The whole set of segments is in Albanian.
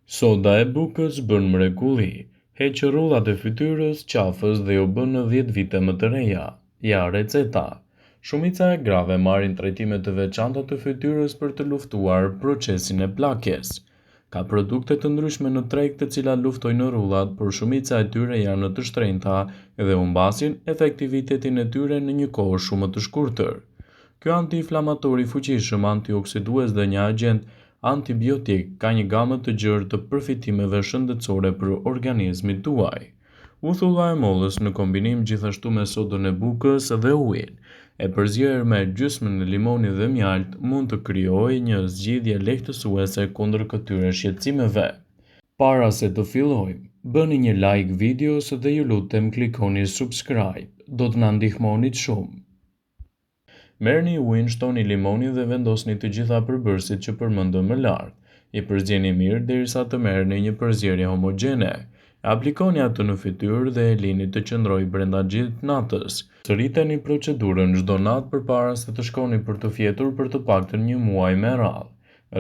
Soda e bukës bën mrekulli, heq rrullat e fytyrës, qafës dhe ju bën në 10 vite më të reja. Ja receta. Shumica e grave marrin trajtime të veçanta të fytyrës për të luftuar procesin e plakjes. Ka produkte të ndryshme në treg të cilat luftojnë rrullat, por shumica e tyre janë të shtrenjta dhe humbasin efektivitetin e tyre në një kohë shumë të shkurtër. Ky antiinflamator i fuqishëm, antioksidues dhe një agent antibiotik ka një gamë të gjerë të përfitimeve shëndetësore për organizmin tuaj. Uthulla e mollës në kombinim gjithashtu me sodën e bukës dhe ujin, e përzierë me gjysmën e limonit dhe mjalt, mund të krijojë një zgjidhje lehtësuese kundër këtyre shqetësimeve. Para se të fillojmë, bëni një like videos dhe ju lutem klikoni subscribe, do të na ndihmonit shumë. Merrni ujin, shtoni limonin dhe vendosni të gjitha përbërësit që përmendëm më lart. I përzieni mirë derisa të merrni një përzierje homogjene. Aplikoni atë në fytyrë dhe e lini të qëndrojë brenda gjithë natës. Sëriteni procedurën çdo natë përpara se të shkoni për të fjetur për të paktën një muaj me radhë.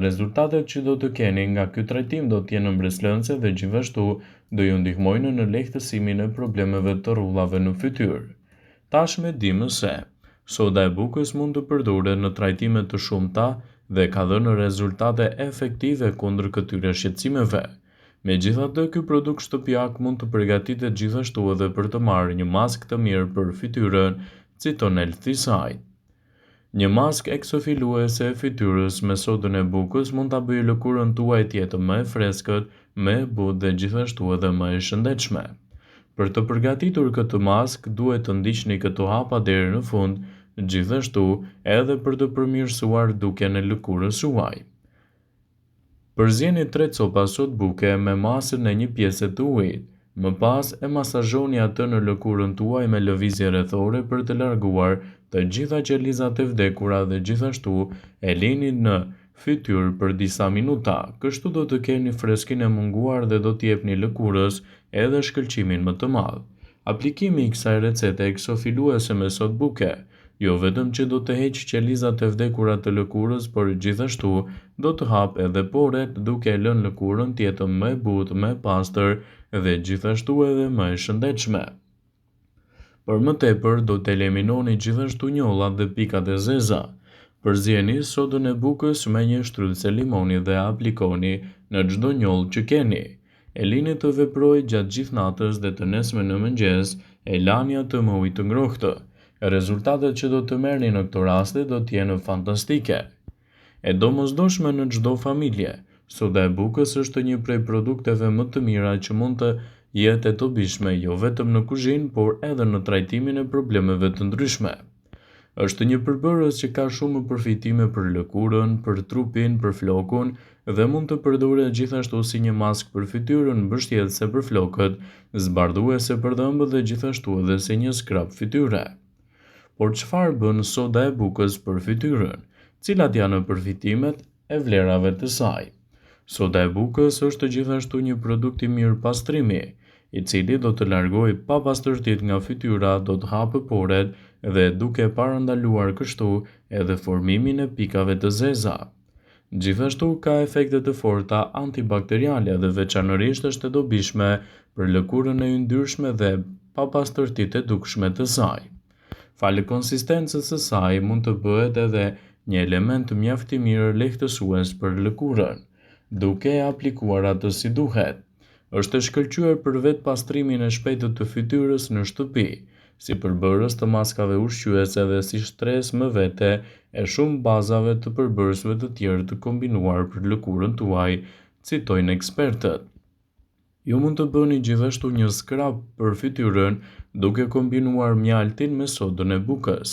Rezultatet që do të keni nga ky trajtim do të jenë mbreslënse dhe gjithashtu do ju ndihmojnë në lehtësimin e problemeve të rrullave në fytyrë. Tashmë di më se soda e bukës mund të përdoret në trajtime të shumta dhe ka dhënë rezultate efektive kundër këtyre shqetësimeve. Megjithatë, ky produkt shtëpiak mund të përgatitet gjithashtu edhe për të marrë një maskë të mirë për fytyrën, citon Elthiside. Një maskë eksofiluese e fytyrës me sodën e bukës mund ta bëjë lëkurën tuaj të jetë më e freskët, më e butë dhe gjithashtu edhe më e shëndetshme. Për të përgatitur këtë maskë, duhet të ndiqni këto hapa deri në fund, gjithashtu edhe për të përmirësuar dukjen e lëkurës suaj. Përzieni 3 copa sodë buke me masën e një pjese të ujit. Më pas e masazhoni atë në lëkurën tuaj me lëvizje rrethore për të larguar të gjitha qelizat e vdekura dhe gjithashtu e lini në fytyrë për disa minuta. Kështu do të keni freskinë e munguar dhe do t'i jepni lëkurës edhe shkëlqimin më të madh. Aplikimi i kësaj recete eksofiluese me sodë buke jo vetëm që do të heqë qelizat e vdekura të lëkurës, por gjithashtu do të hap edhe poret duke e lënë lëkurën të jetë më e butë, më e pastër dhe gjithashtu edhe më e shëndetshme. Për më tepër do të eliminoni gjithashtu njollat dhe pikat e zeza. Përzieni sodën e bukës me një shtrydhse limoni dhe aplikoni në çdo njollë që keni. E lini të veprojë gjatë gjithë natës dhe të nesme në mëngjes e lani atë me ujë të ngrohtë. Rezultatet që do të merrni në këto raste do të jenë fantastike. E domosdoshme në çdo familje, soda e bukës është një prej produkteve më të mira që mund të jetë e dobishme jo vetëm në kuzhinë, por edhe në trajtimin e problemeve të ndryshme. Është një përbërës që ka shumë përfitime për lëkurën, për trupin, për flokun dhe mund të përdoret gjithashtu si një maskë për fytyrën, mbështjellëse për flokët, zbardhuese për dhëmbët dhe gjithashtu edhe si një skrap fytyre. Por çfarë bën soda e bukës për fytyrën? Cilat janë përfitimet e vlerave të saj? Soda e bukës është gjithashtu një produkt i mirë pastrimi, i cili do të largojë papastërtitë nga fytyra, do të hapë poret dhe duke parandaluar kështu edhe formimin e pikave të zeza. Gjithashtu ka efekte të forta antibakteriale dhe veçanërisht është e dobishme për lëkurën e yndyrshme dhe papastërtitë e dukshme të saj. Falë konsistencës së saj mund të bëhet edhe një element mjaft i mirë lehtësues për lëkurën, duke e aplikuar atë si duhet. Është e shkëlqyer për vetë pastrimin e shpejtë të fytyrës në shtëpi, si përbërës të maskave ushqyese dhe si shtresë më vete e shumë bazave të përbërësve të tjerë të kombinuar për lëkurën tuaj, citojnë ekspertët. Ju mund të bëni gjithashtu një skrap për fytyrën duke kombinuar mjaltin me sodën e bukës.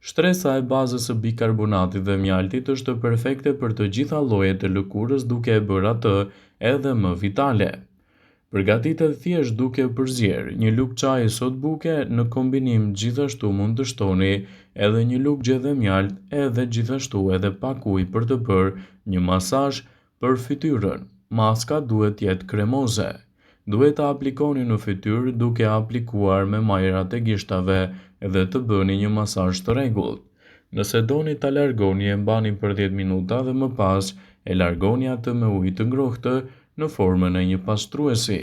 Shtresa e bazës së bikarbonatit dhe mjaltit është perfekte për të gjitha llojet e lëkurës duke e bërë atë edhe më vitale. Përgatitet thjesht duke përzier një lugë çaji sodë buke, në kombinim gjithashtu mund të shtoni edhe një lugë gjedhe mjalt edhe gjithashtu edhe pak ujë për të bërë një masazh për fytyrën. Maska duhet të jetë kremoze. Duhet ta aplikoni në fytyrë duke aplikuar me majrat e gishtave dhe të bëni një masazh të rregullt. Nëse doni ta largoni e mbani për 10 minuta dhe më pas e largoni atë me ujë të ngrohtë në formën e një pastruesi.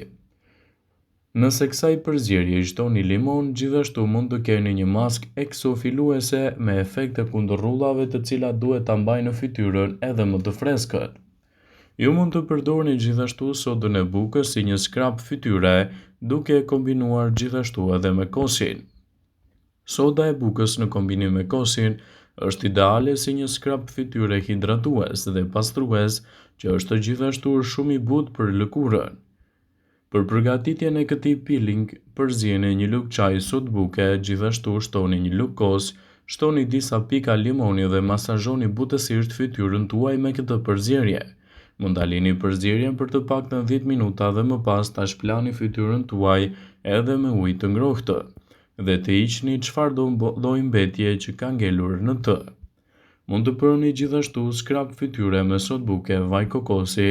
Nëse kësaj përzierje i shtoni limon, gjithashtu mund të keni një maskë eksofiluese me efekte kundër rrullave të cilat duhet ta mbajnë fytyrën edhe më të freskët. Ju mund të përdorni gjithashtu sodën e bukës si një skrap fytyre, duke e kombinuar gjithashtu edhe me kosin. Soda e bukës në kombinim me kosin është ideale si një skrap fytyre hidratues dhe pastrues që është gjithashtu shumë i butë për lëkurën. Për përgatitjen e këtij peeling, përzieni një lugë çaji sodë buke, gjithashtu shtoni një lugë kos, shtoni disa pika limoni dhe masazhoni butësisht fytyrën tuaj me këtë përzierje. Mund ta lini përzierjen për të paktën 10 minuta dhe më pas ta shplani fytyrën tuaj edhe me ujë të ngrohtë dhe të hiqni çfarëdo lloj mbetje që ka ngelur në të. Mund të përni gjithashtu skrap fytyre me sodë buke vaj kokosi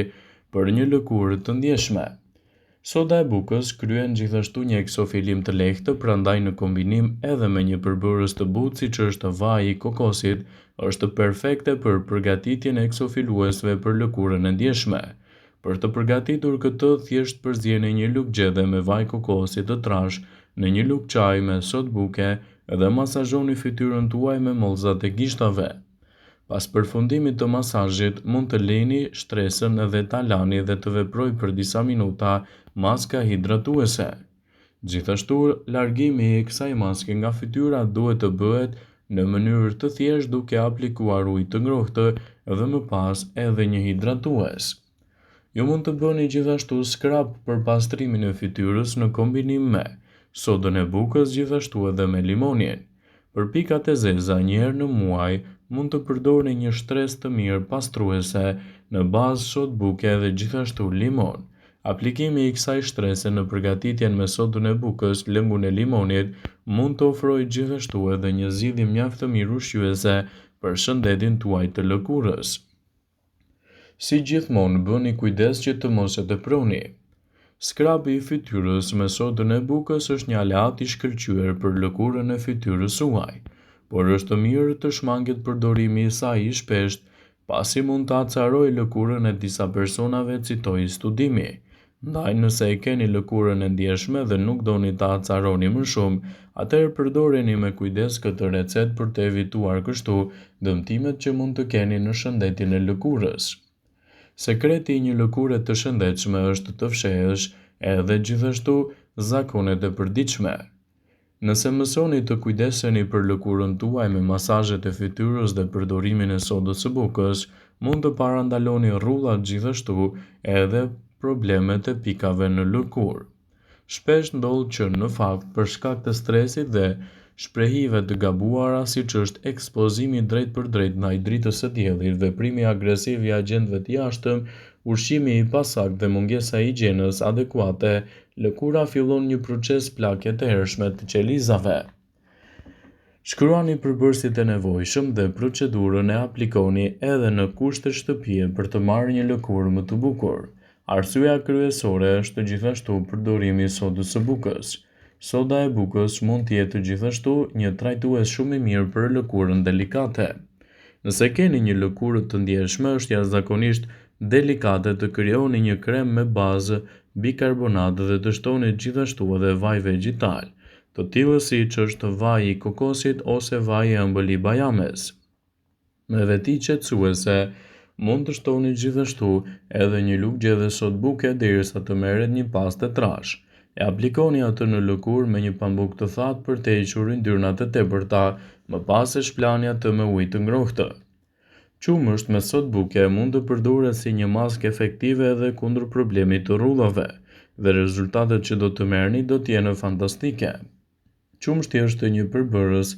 për një lëkurë të ndjeshme. Soda e bukës kryen gjithashtu një eksofilim të lehtë, prandaj në kombinim edhe me një përbërës të butë siç është vaji i kokosit, është perfekte për përgatitjen e eksofiluesve për lëkurën e ndjeshme. Për të përgatitur këtë, thjesht përzieni një lugë gjede me vaj kokosi të trash në një lugë çaji me sodë buke dhe masazhoni fytyrën tuaj me mollzat e gishtave. Pas përfundimit të masazhit, mund të lini shtresën dhe ta lani dhe të veprojë për disa minuta maska hidratuese. Gjithashtu, largimi i kësaj maske nga fytyra duhet të bëhet në mënyrë të thjeshtë duke aplikuar ujë të ngrohtë dhe më pas edhe një hidratues. Ju mund të bëni gjithashtu skrap për pastrimin e fytyrës në kombinim me sodën e bukës, gjithashtu edhe me limonin. Për pikat e zeza një herë në muaj, mund të përdorni një shtresë të mirë pastruese në bazë sodë buke dhe gjithashtu limon. Aplikimi i kësaj shtrese në përgatitjen me sodën e bukës, lëngun e limonit, mund të ofrojë gjithashtu edhe një zgjidhje mjaft të mirë ushqyese për shëndetin tuaj të lëkurës. Si gjithmonë, bëni kujdes që të mos e tepëroni. Skrapi i fytyrës me sodën e bukës është një aleat i shkëlqyer për lëkurën e fytyrës suaj, por është mirë të shmanget përdorimi i saj i shpeshtë, pasi mund të acarojë lëkurën e disa personave, citoi studimi. Ndaj nëse e keni lëkurën e ndjeshme dhe nuk doni ta acaroni më shumë, atëherë përdoreni me kujdes këtë recetë për të evituar kështu dëmtimet që mund të keni në shëndetin e lëkurës. Sekreti i një lëkure të shëndetshme është të fshehësh edhe gjithashtu zakonet e përditshme. Nëse mësoni të kujdeseni për lëkurën tuaj me masazhet e fytyrës dhe përdorimin e sodës së bukës, mund të parandaloni rrullat gjithashtu edhe problemet e pikave në lëkurë. Shpesh ndodh që në fakt për shkak të stresit dhe shprehive të gabuara siç është ekspozimi drejt për drejt ndaj dritës së diellit, veprimi agresiv i agjentëve të jashtëm, ushqimi i pasakt dhe mungesa e higjienës adekuate, lëkura fillon një proces plagje të hershme të qelizave. Shkruani përbërësit e nevojshëm dhe procedurën e aplikoni edhe në kushte shtëpie për të marrë një lëkurë më të bukur. Arsyeja kryesore është gjithashtu përdorimi i sodës së bukës. Soda e bukës mund të jetë gjithashtu një trajtues shumë i mirë për lëkurën delikate. Nëse keni një lëkurë të ndjeshme, është jashtëzakonisht delikate të krijoni një krem me bazë bikarbonat dhe të shtoni gjithashtu edhe vaj vegjetal, të tillë siç është vaji i kokosit ose vaji i ëmbël i bajames. Me veti qetësuese, mund të shtoni gjithashtu edhe një lugë gjede sodë buke derisa të merret një pastë trash. E aplikoni atë në lëkurë me një pambuk të thatë për të hequr yndyrnat e tepërta, më pas e shplani atë me ujë të ngrohtë. Qumësht me sodë buke mund të përdoret si një maskë efektive edhe kundër problemit të rrullave, dhe rezultatet që do të merrni do të jenë fantastike. Qumshti është një përbërës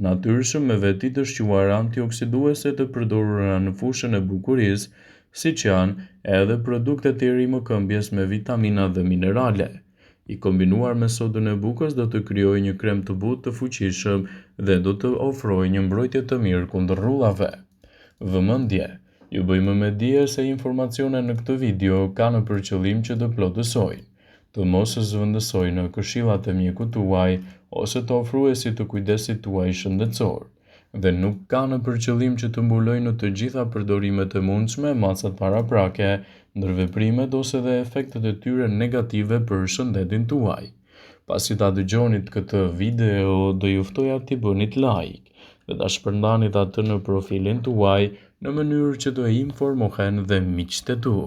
natyrshëm me veti të shquara antioksiduese të përdorura në fushën e bukurisë, siç janë edhe produktet e rimëkëmbjes me vitamina dhe minerale. I kombinuar me sodën e bukës do të krijojë një krem të butë të fuqishëm dhe do të ofrojë një mbrojtje të mirë kundër rrullave. Vëmendje, ju bëjmë me dije se informacionet në këtë video kanë për qëllim që të plotësojnë, të mos zëvendësojnë këshillat e mjekut tuaj ose të ofruesit të kujdesit tuaj shëndetësor, dhe nuk kanë për qëllim që të mbulojnë të gjitha përdorimet e mundshme, masat paraprake, ndër veprimet ose dhe efektet e tyre negative për shëndetin tuaj. Pasi ta dëgjonit këtë video, do ju ftoja t'i bënit like dhe ta shpërndanit atë në profilin tuaj në mënyrë që të informohen dhe miqtë e tu.